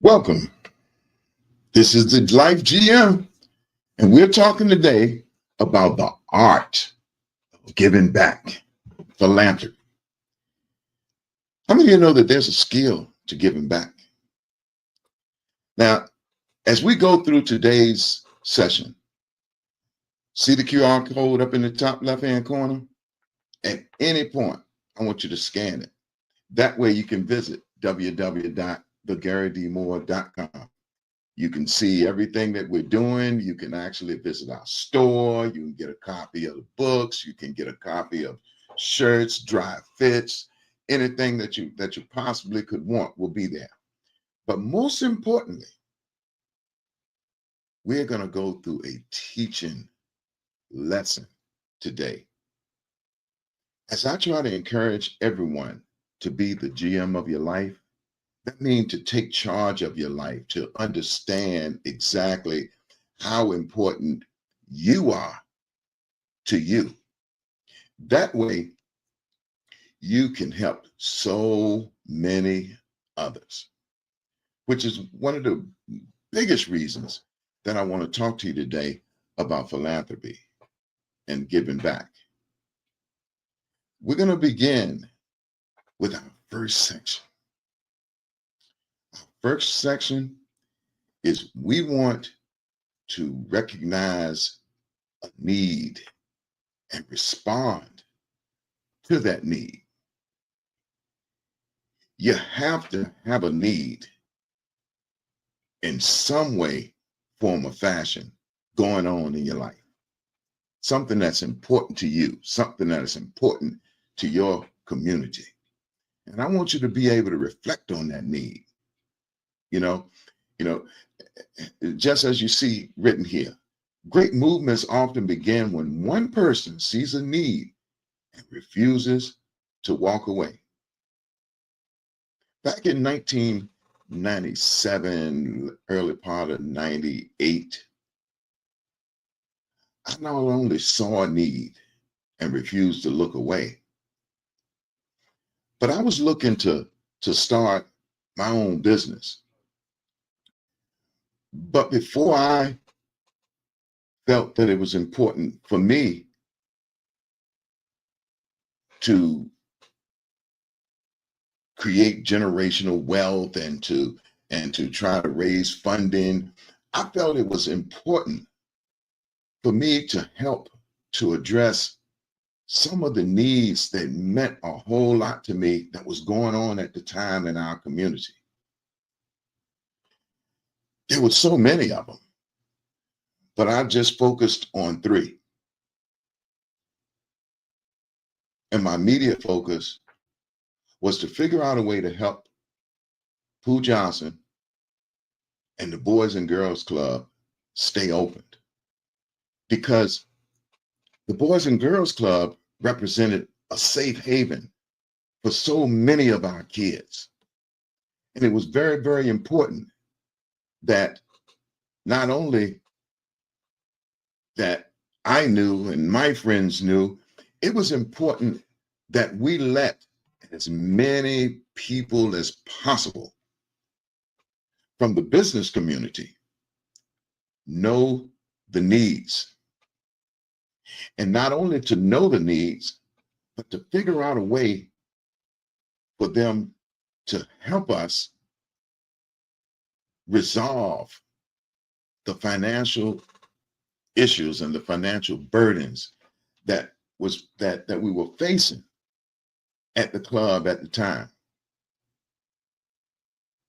Welcome. This is the Life GM, and we're talking today about the art of giving back, philanthropy. How many of you know that there's a skill to giving back? Now, as we go through today's session, see the QR code up in the top left-hand corner? At any point, I want you to scan it. That way you can visit www.thegarydmore.com. You can see everything that we're doing. You can actually visit our store. You can get a copy of the books. You can get a copy of shirts, dry fits, anything that you possibly could want will be there. But most importantly, we're going to go through a teaching lesson today. As I try to encourage everyone to be the GM of your life, that means to take charge of your life, to understand exactly how important you are to you. That way, you can help so many others, which is one of the biggest reasons that I want to talk to you today about philanthropy and giving back. We're going to begin with our first section. First section is we want to recognize a need and respond to that need. You have to have a need in some way, form, or fashion going on in your life. Something that's important to you, something that is important to your community. And I want you to be able to reflect on that need. You know, just as you see written here, great movements often begin when one person sees a need and refuses to walk away. Back in 1997, early part of 98, I not only saw a need and refused to look away, but I was looking to start my own business. But before I felt that it was important for me to create generational wealth and to try to raise funding, I felt it was important for me to help to address some of the needs that meant a whole lot to me that was going on at the time in our community. There were so many of them, but I just focused on 3. And my immediate focus was to figure out a way to help Pooh Johnson and the Boys and Girls Club stay open. Because the Boys and Girls Club represented a safe haven for so many of our kids. And it was very, very important that not only that I knew and my friends knew, it was important that we let as many people as possible from the business community know the needs. And not only to know the needs, but to figure out a way for them to help us resolve the financial issues and the financial burdens that we were facing at the club at the time.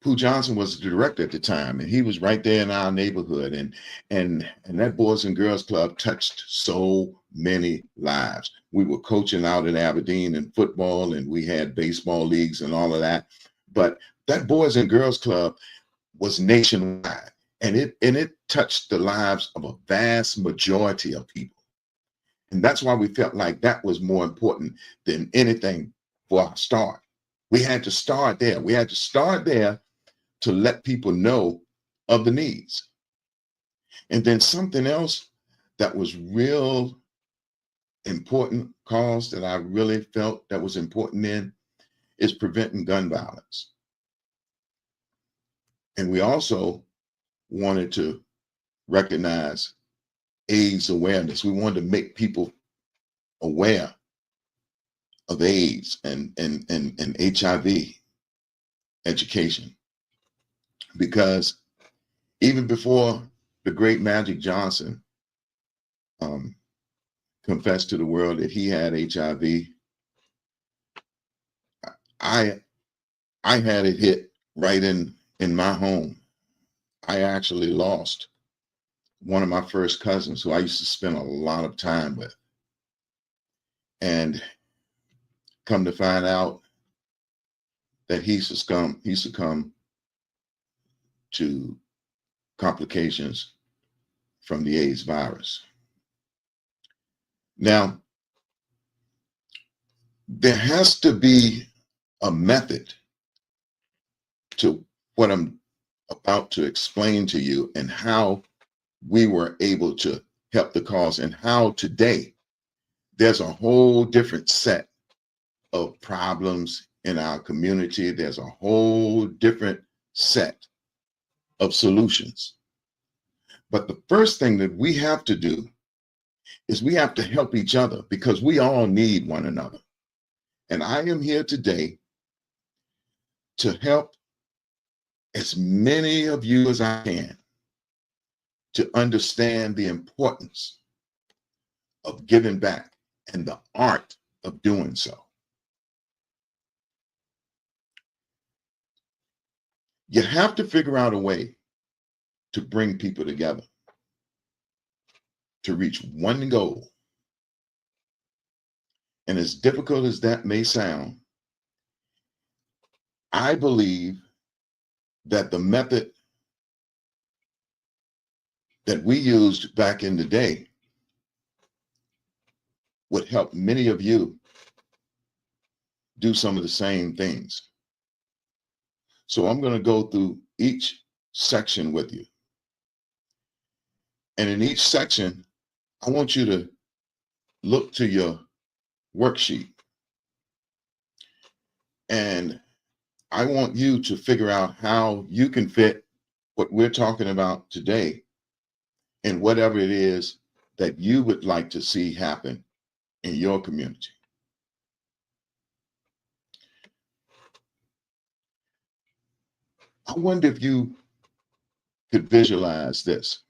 Pooh Johnson was the director at the time, and he was right there in our neighborhood. And that Boys and Girls Club touched so many lives. We were coaching out in Aberdeen in football, and we had baseball leagues and all of that. But that Boys and Girls Club was nationwide, and it touched the lives of a vast majority of people. And that's why we felt like that was more important than anything for our start. We had to start there. We had to start there to let people know of the needs. And then something else that was real important cause that I really felt that was important then is preventing gun violence. And we also wanted to recognize AIDS awareness. We wanted to make people aware of AIDS and HIV education. Because even before the great Magic Johnson confessed to the world that he had HIV, I had it hit right in my home. I actually lost one of my first cousins who I used to spend a lot of time with. And come to find out that he succumbed to complications from the AIDS virus. Now, there has to be a method to what I'm about to explain to you, and how we were able to help the cause, and how today there's a whole different set of problems in our community. There's a whole different set of solutions. But the first thing that we have to do is we have to help each other, because we all need one another. And I am here today to help as many of you as I can to understand the importance of giving back and the art of doing so. You have to figure out a way to bring people together to reach one goal. And as difficult as that may sound, I believe that the method that we used back in the day would help many of you do some of the same things. So I'm going to go through each section with you. And in each section, I want you to look to your worksheet. And I want you to figure out how you can fit what we're talking about today in whatever it is that you would like to see happen in your community. I wonder if you could visualize this.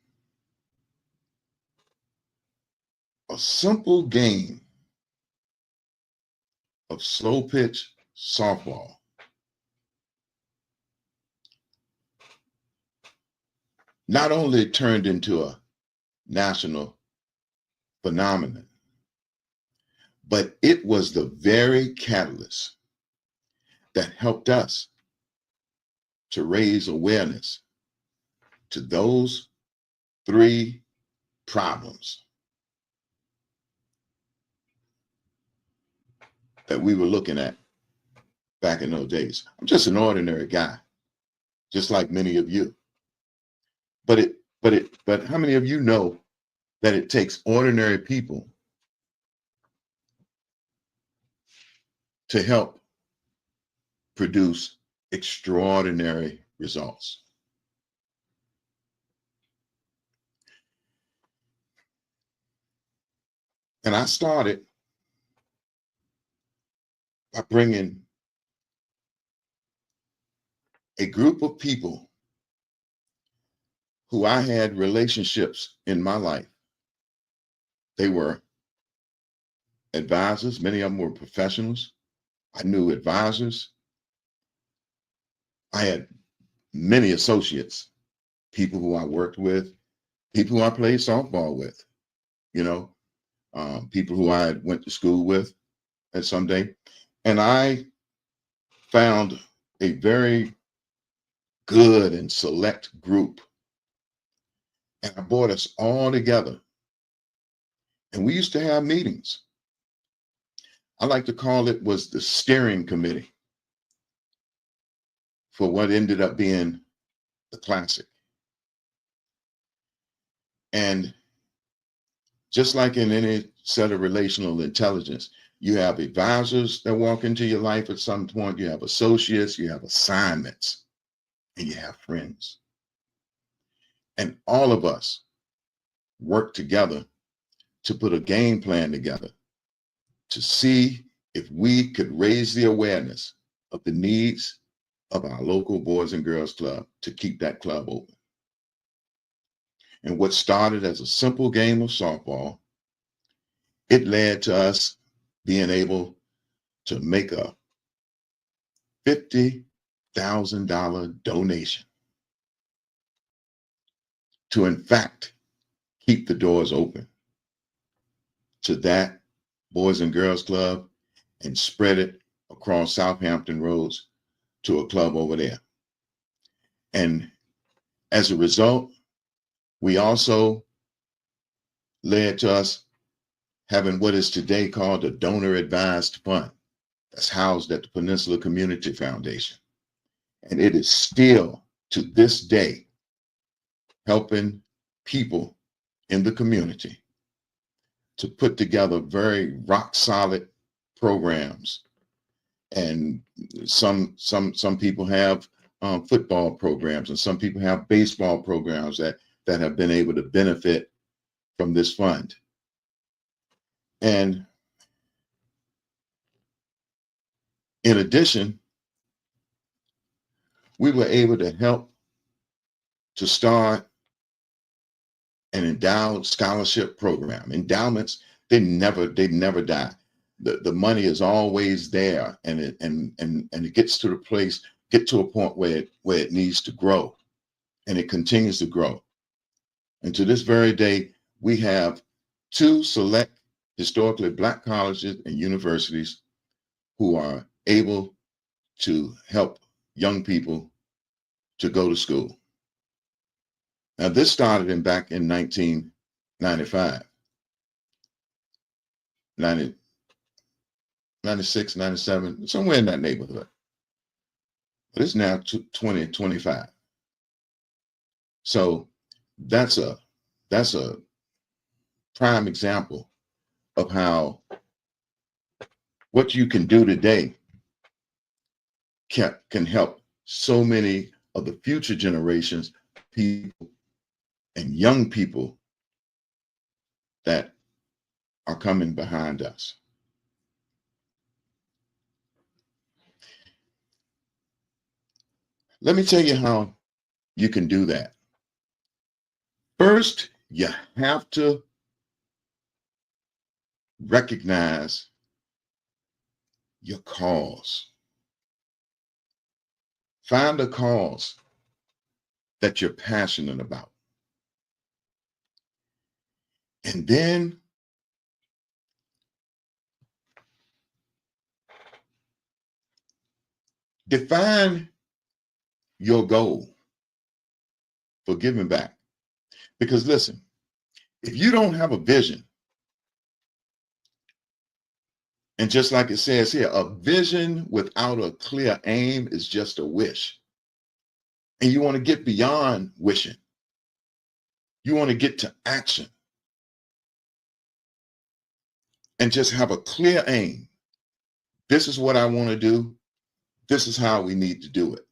A simple game of slow pitch softball. Not only turned into a national phenomenon, but it was the very catalyst that helped us to raise awareness to those three problems that we were looking at back in those days. I'm just an ordinary guy, just like many of you. But how many of you know that it takes ordinary people to help produce extraordinary results? And I started by bringing a group of people who I had relationships in my life. They were advisors. Many of them were professionals. I knew advisors. I had many associates, people who I worked with, people who I played softball with, you know, people who I went to school with at some day. And I found a very good and select group. And I brought us all together. And we used to have meetings. I like to call it was the steering committee for what ended up being the classic. And just like in any set of relational intelligence, you have advisors that walk into your life at some point, you have associates, you have assignments, and you have friends. And all of us work together to put a game plan together to see if we could raise the awareness of the needs of our local Boys and Girls Club to keep that club open. And what started as a simple game of softball, it led to us being able to make a $50,000 donation to, in fact, keep the doors open to that Boys and Girls Club and spread it across Southampton roads to a club over there. And as a result, we also led to us having what is today called a donor advised fund that's housed at the Peninsula Community Foundation. And it is still to this day helping people in the community to put together very rock solid programs. And some people have football programs, and some people have baseball programs that have been able to benefit from this fund. And in addition, we were able to help to start an endowed scholarship program. Endowments, they never die. The money is always there, and it gets to a point where it needs to grow, and it continues to grow. And to this very day, we have 2 select historically Black colleges and universities who are able to help young people to go to school. Now, this started back in 1995, 90, 96, 97, somewhere in that neighborhood. But it's now 2025. So that's a prime example of how what you can do today can help so many of the future generations, people and young people that are coming behind us. Let me tell you how you can do that. First, you have to recognize your cause. Find a cause that you're passionate about. And then define your goal for giving back. Because listen, if you don't have a vision, and just like it says here, a vision without a clear aim is just a wish. And you want to get beyond wishing. You want to get to action. And just have a clear aim. This is what I want to do. This is how we need to do it.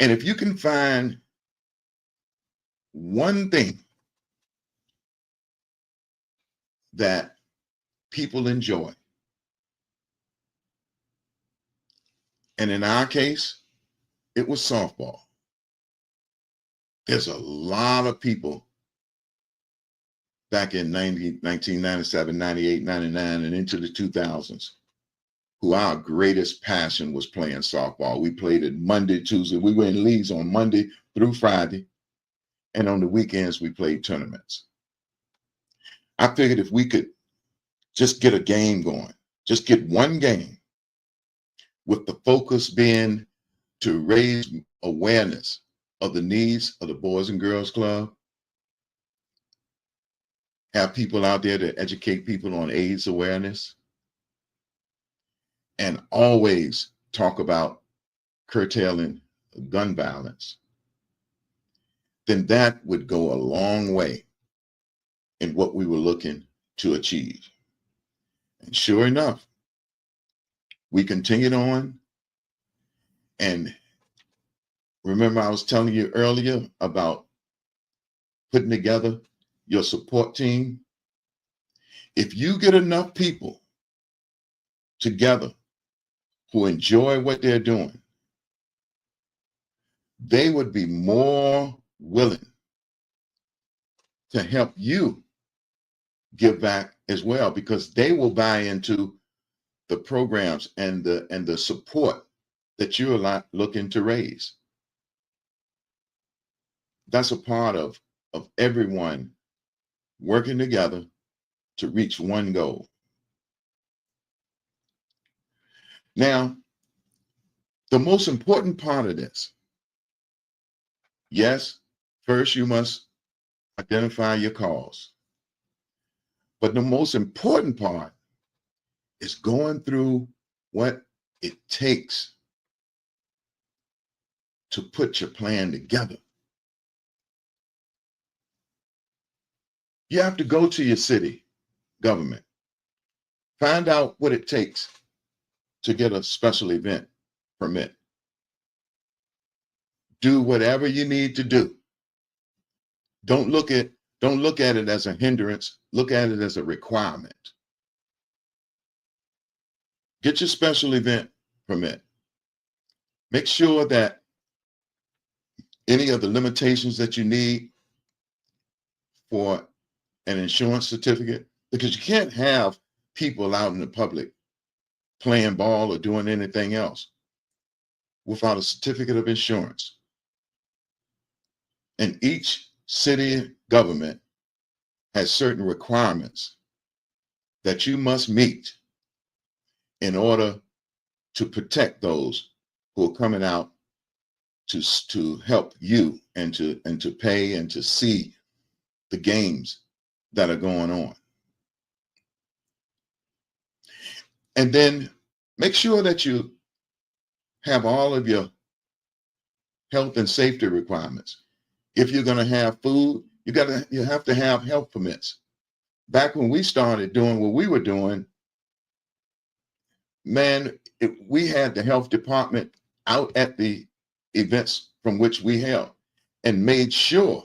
And if you can find one thing that people enjoy, and in our case, it was softball. There's a lot of people back in 1997, 98, 99, and into the 2000s who our greatest passion was playing softball. We played it Monday, Tuesday. We were in leagues on Monday through Friday. And on the weekends, we played tournaments. I figured if we could just get a game going, just get one game, with the focus being to raise awareness of the needs of the Boys and Girls Club, have people out there to educate people on AIDS awareness, and always talk about curtailing gun violence, then that would go a long way in what we were looking to achieve. And sure enough, we continued on. And remember, I was telling you earlier about putting together your support team. If you get enough people together who enjoy what they're doing, they would be more willing to help you give back as well, because they will buy into the programs and the support that you're looking to raise. That's a part of everyone working together to reach one goal. Now, the most important part of this, yes, first you must identify your cause. But the most important part is going through what it takes to put your plan together. You have to go to your city government, find out what it takes to get a special event permit. Do whatever you need to do. Don't look at it as a hindrance. Look at it as a requirement. Get your special event permit. Make sure that any of the limitations that you need for an insurance certificate, because you can't have people out in the public playing ball or doing anything else without a certificate of insurance. And each city government has certain requirements that you must meet in order to protect those who are coming out to help you and to pay and to see the games that are going on. And then make sure that you have all of your health and safety requirements. If you're going to have food, you have to have health permits. Back when we started doing what we were doing, man, we had the health department out at the events from which we held and made sure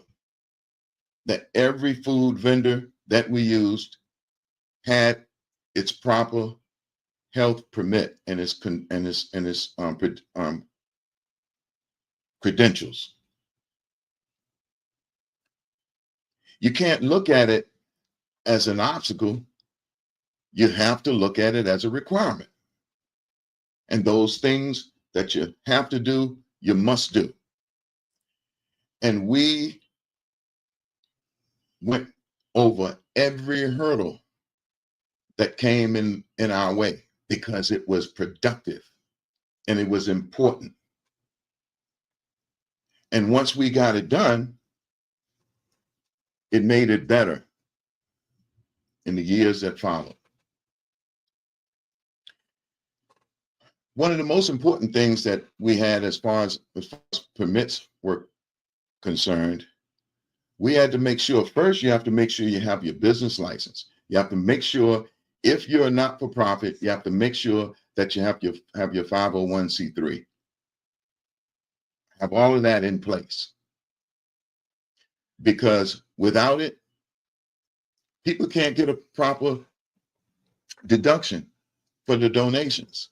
that every food vendor that we used had its proper health permit and its credentials. You can't look at it as an obstacle. You have to look at it as a requirement. And those things that you have to do, you must do. And we went over every hurdle that came in our way because it was productive and it was important. And once we got it done, it made it better in the years that followed. One of the most important things that we had as far as permits were concerned, we had to make sure, first you have to make sure you have your business license. You have to make sure, if you're a not-for-profit, you have to make sure that you have your 501c3. Have all of that in place. Because without it, people can't get a proper deduction for the donations.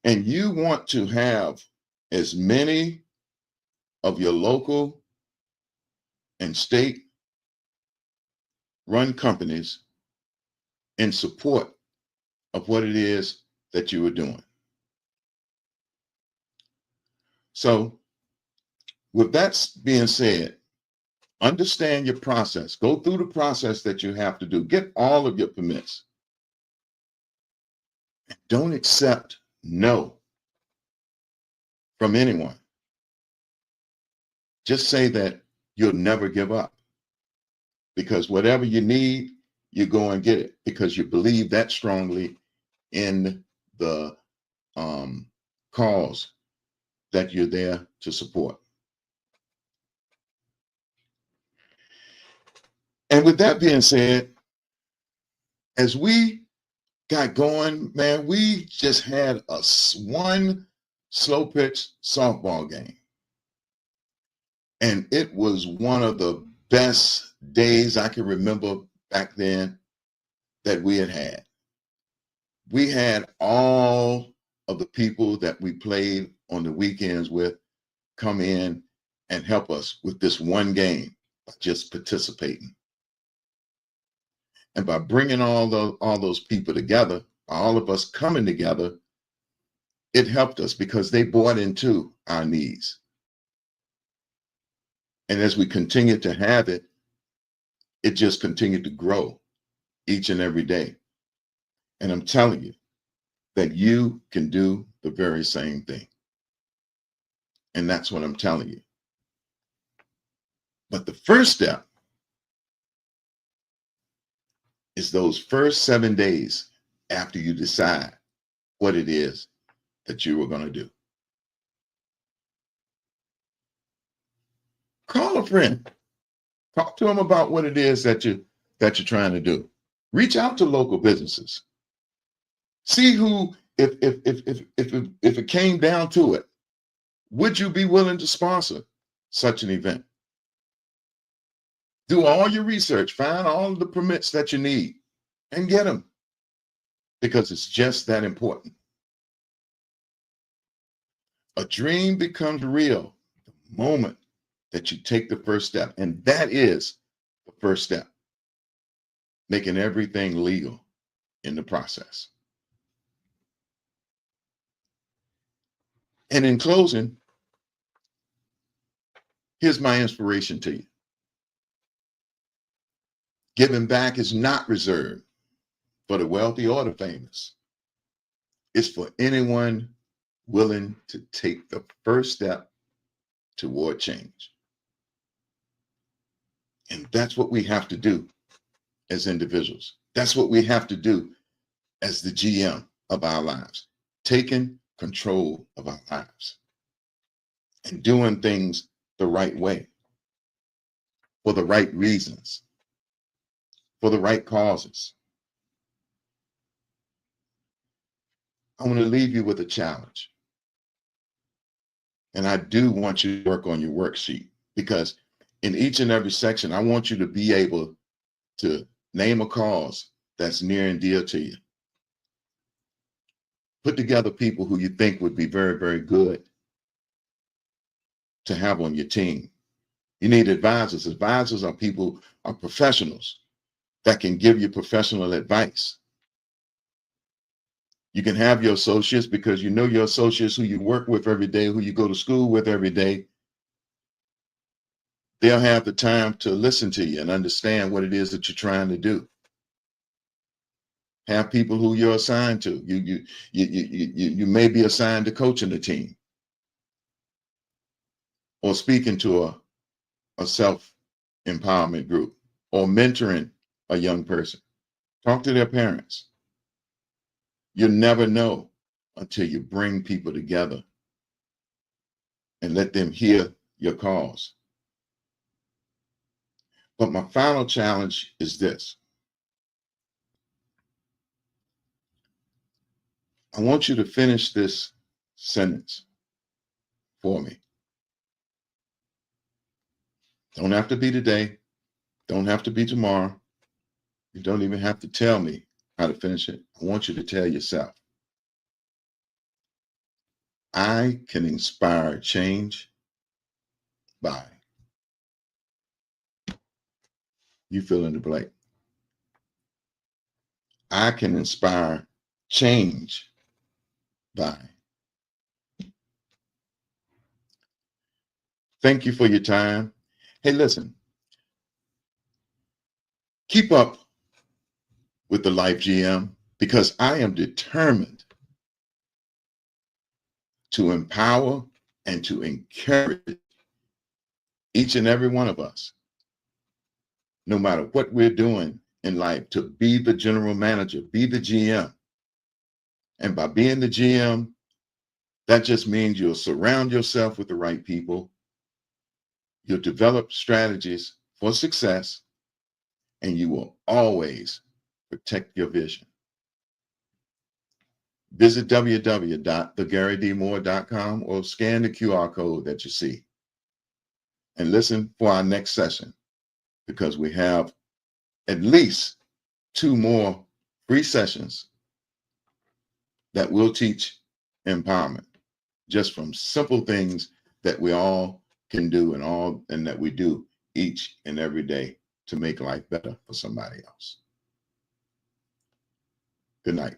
And you want to have as many of your local and state run companies in support of what it is that you were doing. So with that being said, understand your process. Go through the process that you have to do. Get all of your permits. Don't accept no from anyone. Just say that you'll never give up, because whatever you need, you go and get it, because you believe that strongly in the cause that you're there to support. And with that being said, as we got going, man, we just had one slow pitch softball game. And it was one of the best days I can remember back then that we had had. We had all of the people that we played on the weekends with come in and help us with this one game by just participating. And by bringing all those people together, all of us coming together, it helped us because they bought into our needs. And as we continued to have it, it just continued to grow each and every day. And I'm telling you that you can do the very same thing. And that's what I'm telling you. But the first step is those first 7 days after you decide what it is that you are going to do. Call a friend. Talk to them about what it is that you're trying to do. Reach out to local businesses. See who, if it came down to it, would you be willing to sponsor such an event? Do all your research, find all of the permits that you need, and get them, because it's just that important. A dream becomes real the moment that you take the first step, and that is the first step, making everything legal in the process. And in closing, here's my inspiration to you. Giving back is not reserved for the wealthy or the famous. It's for anyone willing to take the first step toward change. And that's what we have to do as individuals. That's what we have to do as the GM of our lives, taking control of our lives and doing things the right way, for the right reasons, for the right causes. I want to leave you with a challenge. And I do want you to work on your worksheet, because in each and every section, I want you to be able to name a cause that's near and dear to you. Put together people who you think would be very, very good to have on your team. You need advisors. Advisors are people, are professionals that can give you professional advice. You can have your associates, because you know your associates who you work with every day, who you go to school with every day. They'll have the time to listen to you and understand what it is that you're trying to do. Have people who you're assigned to. You may be assigned to coaching the team, or speaking to a self-empowerment group, or mentoring a young person. Talk to their parents. You'll never know until you bring people together and let them hear your cause. But my final challenge is this. I want you to finish this sentence for me. Don't have to be today. Don't have to be tomorrow. You don't even have to tell me how to finish it. I want you to tell yourself. I can inspire change by. You fill in the blank. I can inspire change Bye. Thank you for your time. Hey, listen, keep up with the Life GM because I am determined to empower and to encourage each and every one of us, no matter what we're doing in life, to be the general manager, be the GM. And by being the GM, that just means you'll surround yourself with the right people, you'll develop strategies for success, and you will always protect your vision. Visit www.thegarydmoore.com or scan the QR code that you see and listen for our next session, because we have at least 2 more free sessions that will teach empowerment, just from simple things that we all can do and that we do each and every day to make life better for somebody else. Good night.